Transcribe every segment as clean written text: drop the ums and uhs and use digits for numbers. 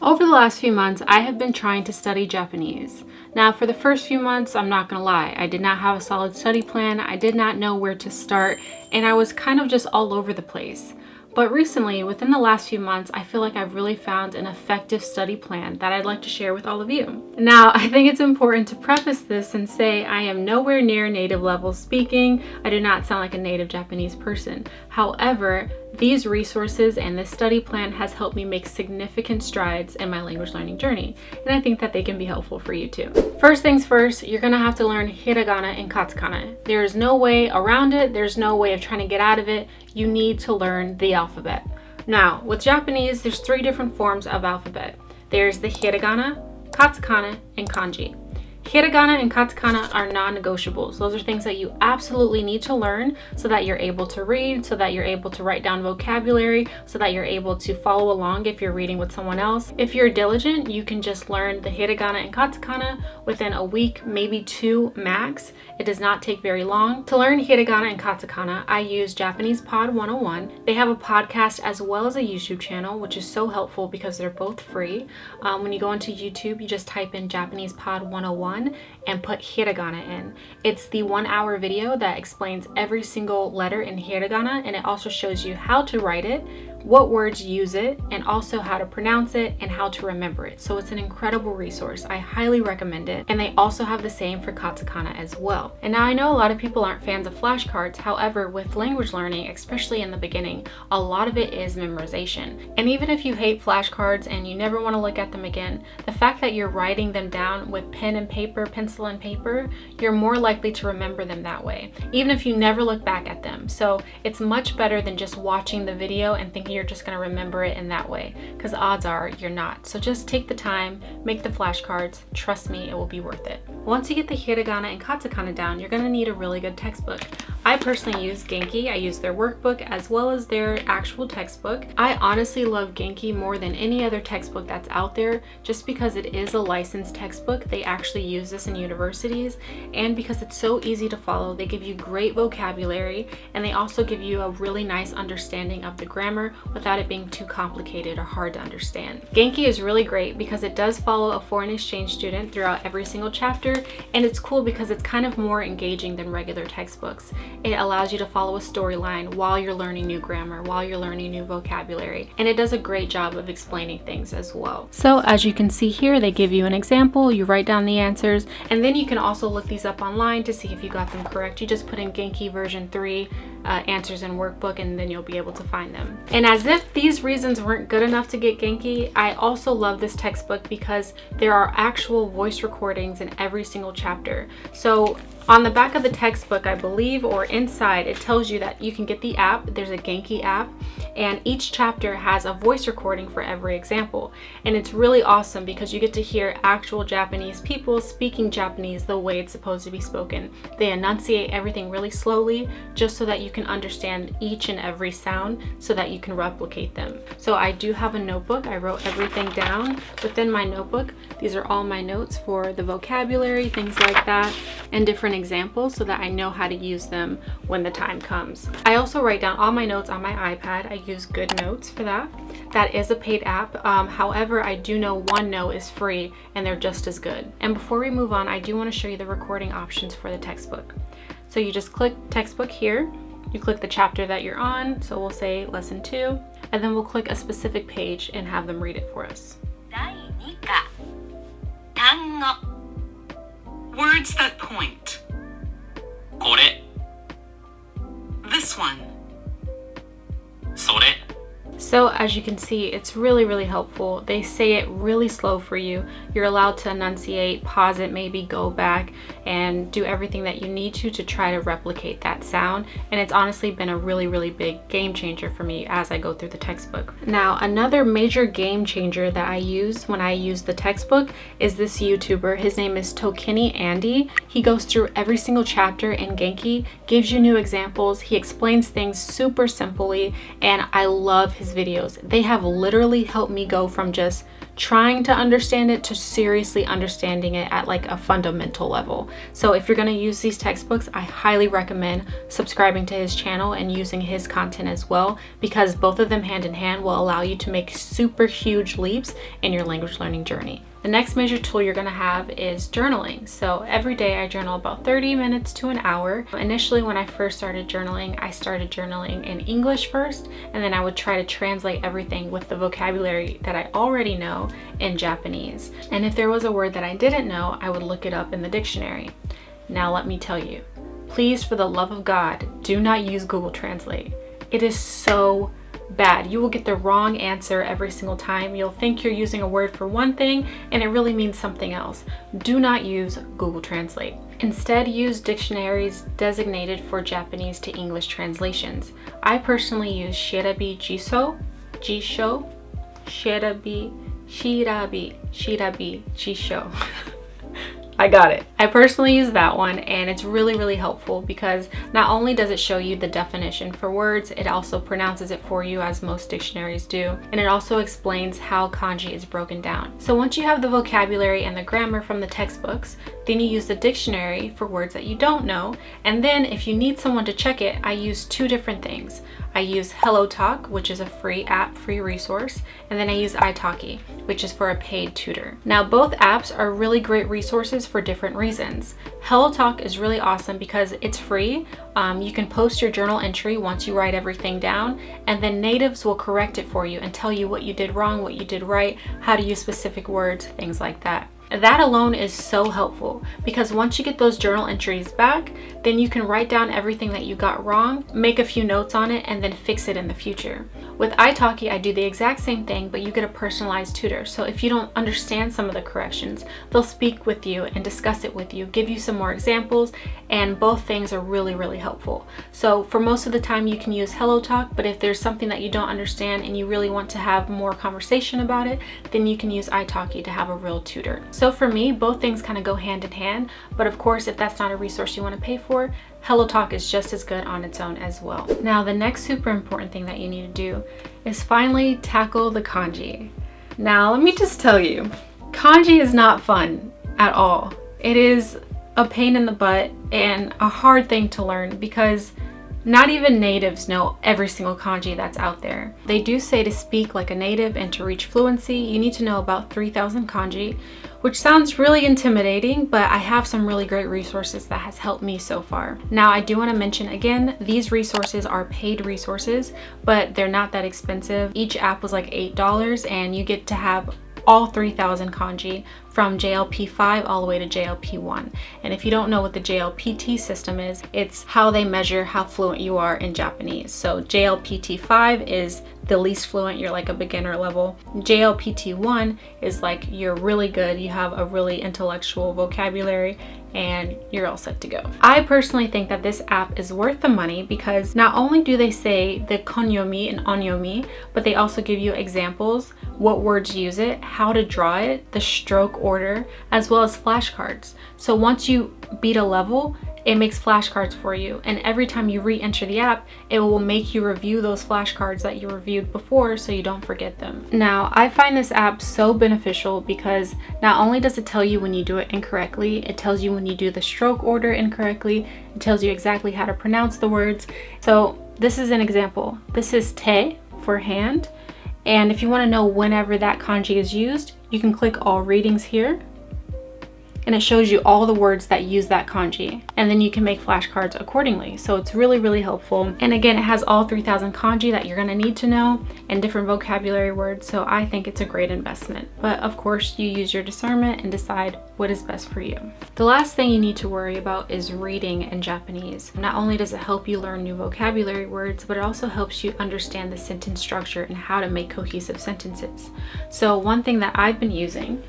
Over the last few months, I have been trying to study Japanese. Now, for the first few months, I'm not gonna lie, I did not have a solid study plan, I did not know where to start, and I was kind of just all over the place. But recently, within the last few months, I feel like I've really found an effective study plan that I'd like to share with all of you. Now, I think it's important to preface this and say I am nowhere near native level speaking. I do not sound like a native Japanese person. However, these resources and this study plan has helped me make significant strides in my language learning journey, and I think that they can be helpful for you too. First things first, you're gonna have to learn hiragana and katakana. There's no way around it, there's no way of trying to get out of it. You need to learn the alphabet. Now, with Japanese, there's 3 different forms of alphabet. There's the hiragana, katakana, and kanji. Hiragana and katakana are non-negotiables. Those are things that you absolutely need to learn so that you're able to read, so that you're able to write down vocabulary, so that you're able to follow along if you're reading with someone else. If you're diligent, you can just learn the hiragana and katakana within a week, maybe 2 max. It does not take very long. To learn hiragana and katakana, I use Japanese Pod 101. They have a podcast as well as a YouTube channel, which is so helpful because they're both free. When you go into YouTube, you just type in Japanese Pod 101 and put hiragana in. It's the 1-hour video that explains every single letter in hiragana, and it also shows you how to write it, what words use it, and also how to pronounce it and how to remember it. So it's an incredible resource. I highly recommend it. And they also have the same for katakana as well. And now I know a lot of people aren't fans of flashcards. However, with language learning, especially in the beginning, a lot of it is memorization. And even if you hate flashcards and you never want to look at them again, the fact that you're writing them down with pen and paper, pencil and paper, you're more likely to remember them that way, even if you never look back at them. So it's much better than just watching the video and thinking you're just going to remember it in that way, because odds are you're not. So just take the time, make the flashcards. Trust me, it will be worth it. Once you get the hiragana and katakana down, you're going to need a really good textbook. I personally use Genki. I use their workbook as well as their actual textbook. I honestly love Genki more than any other textbook that's out there, just because it is a licensed textbook. They actually use this in universities, and because it's so easy to follow. They give you great vocabulary, and they also give you a really nice understanding of the grammar without it being too complicated or hard to understand. Genki is really great because it does follow a foreign exchange student throughout every single chapter, and it's cool because it's kind of more engaging than regular textbooks. It allows you to follow a storyline while you're learning new grammar, while you're learning new vocabulary, and it does a great job of explaining things as well. So as you can see here, they give you an example, you write down the answers, and then you can also look these up online to see if you got them correct. You just put in Genki version 3 answers and workbook, and then you'll be able to find them. And as if these reasons weren't good enough to get Genki, I also love this textbook because there are actual voice recordings in every single chapter. So on the back of the textbook, I believe, or inside, it tells you that you can get the app. There's a Genki app, and each chapter has a voice recording for every example. And it's really awesome because you get to hear actual Japanese people speaking Japanese the way it's supposed to be spoken. They enunciate everything really slowly just so that you can understand each and every sound so that you can replicate them. So I do have a notebook. I wrote everything down within my notebook. These are all my notes for the vocabulary, things like that, and different examples so that I know how to use them when the time comes. I also write down all my notes on my iPad. I use GoodNotes for that. That is a paid app. However, I do know OneNote is free and they're just as good. And before we move on, I do want to show you the recording options for the textbook. So you just click textbook here. You click the chapter that you're on. So we'll say lesson 2, and then we'll click a specific page and have them read it for us. Words that point. これ This one. それ So as you can see, it's really helpful. They say it really slow for you. You're allowed to enunciate, pause it, maybe go back and do everything that you need to try to replicate that sound. And it's honestly been a really big game changer for me as I go through the textbook. Now, another major game changer that I use when I use the textbook is this YouTuber. His name is Tokini Andy. He goes through every single chapter in Genki, gives you new examples. He explains things super simply, and I love his videos. They have literally helped me go from just trying to understand it to seriously understanding it at like a fundamental level. So if you're going to use these textbooks, I highly recommend subscribing to his channel and using his content as well, because both of them hand in hand will allow you to make super huge leaps in your language learning journey. The next major tool you're going to have is journaling. So every day I journal about 30 minutes to an hour. Initially, when I first started journaling, I started journaling in English first, and then I would try to translate everything with the vocabulary that I already know in Japanese. And if there was a word that I didn't know, I would look it up in the dictionary. Now let me tell you, please, for the love of God, do not use Google Translate. It is so bad. You will get the wrong answer every single time. You'll think you're using a word for one thing and it really means something else. Do not use Google Translate. Instead, use dictionaries designated for Japanese to English translations. I personally use Shirabi Jisho, Shirabi Jisho. I got it. I personally use that one, and it's really helpful because not only does it show you the definition for words, it also pronounces it for you, as most dictionaries do, and it also explains how kanji is broken down. So once you have the vocabulary and the grammar from the textbooks, then you use the dictionary for words that you don't know, and then if you need someone to check it, I use two different things. I use HelloTalk, which is a free app, free resource, and then I use italki, which is for a paid tutor. Now, both apps are really great resources for different reasons. HelloTalk is really awesome because it's free. You can post your journal entry once you write everything down, and then natives will correct it for you and tell you what you did wrong, what you did right, how to use specific words, things like that. That alone is so helpful because once you get those journal entries back, then you can write down everything that you got wrong, make a few notes on it, and then fix it in the future. With italki, I do the exact same thing, but you get a personalized tutor. So if you don't understand some of the corrections, they'll speak with you and discuss it with you, give you some more examples, and both things are really helpful. So for most of the time you can use HelloTalk, but if there's something that you don't understand and you really want to have more conversation about it, then you can use italki to have a real tutor. So for me, both things kind of go hand in hand, but of course, if that's not a resource you want to pay for, HelloTalk is just as good on its own as well. Now, the next super important thing that you need to do is finally tackle the kanji. Now, let me just tell you, kanji is not fun at all. It is a pain in the butt and a hard thing to learn because not even natives know every single kanji that's out there. They do say to speak like a native and to reach fluency, you need to know about 3,000 kanji, which sounds really intimidating, but I have some really great resources that has helped me so far. Now, I do want to mention again, these resources are paid resources, but they're not that expensive. Each app was like $8 and you get to have all 3,000 kanji from JLP5 all the way to JLP1. And if you don't know what the JLPT system is, it's how they measure how fluent you are in Japanese. So JLPT5 is the least fluent, you're like a beginner level. JLPT1 is like you're really good, you have a really intellectual vocabulary, and you're all set to go. I personally think that this app is worth the money because not only do they say the konyomi and onyomi, but they also give you examples, what words use it, how to draw it, the stroke order, as well as flashcards. So once you beat a level, it makes flashcards for you, and every time you re-enter the app, it will make you review those flashcards that you reviewed before so you don't forget them. Now, I find this app so beneficial because not only does it tell you when you do it incorrectly, it tells you when you do the stroke order incorrectly, it tells you exactly how to pronounce the words. So this is an example. This is te for hand, and if you want to know whenever that kanji is used, you can click all readings here, and it shows you all the words that use that kanji, and then you can make flashcards accordingly. So it's really helpful. And again, it has all 3,000 kanji that you're going to need to know and different vocabulary words, so I think it's a great investment. But of course, you use your discernment and decide what is best for you. The last thing you need to worry about is reading in Japanese. Not only does it help you learn new vocabulary words, but it also helps you understand the sentence structure and how to make cohesive sentences. So one thing that I've been using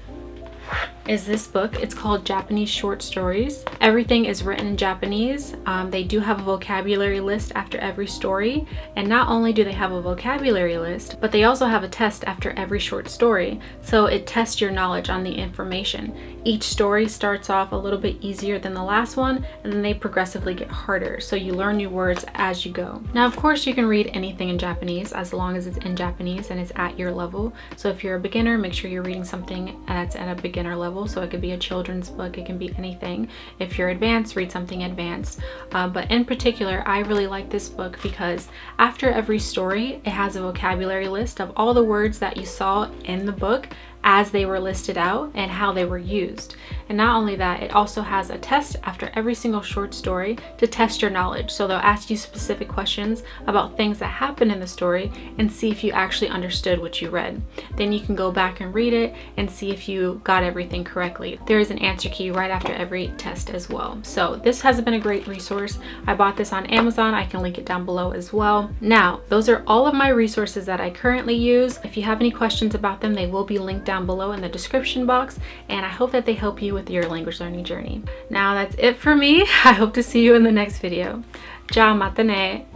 is this book. It's called Japanese Short Stories. Everything is written in Japanese. They do have a vocabulary list after every story, and not only do they have a vocabulary list, but they also have a test after every short story, so it tests your knowledge on the information. Each story starts off a little bit easier than the last one, and then they progressively get harder, so you learn new words as you go. Now, of course, you can read anything in Japanese as long as it's in Japanese and it's at your level. So if you're a beginner, make sure you're reading something that's at a beginner level. So it could be a children's book, it can be anything. If you're advanced, read something advanced. But in particular, I really like this book because after every story, it has a vocabulary list of all the words that you saw in the book as they were listed out and how they were used. And not only that, it also has a test after every single short story to test your knowledge. So they'll ask you specific questions about things that happen in the story and see if you actually understood what you read. Then you can go back and read it and see if you got everything correctly. There is an answer key right after every test as well. So this has been a great resource. I bought this on Amazon. I can link it down below as well. Now, those are all of my resources that I currently use. If you have any questions about them, they will be linked down below in the description box, and I hope that they help you with your language learning journey. Now that's it for me. I hope to see you in the next video. Ciao, mata ne!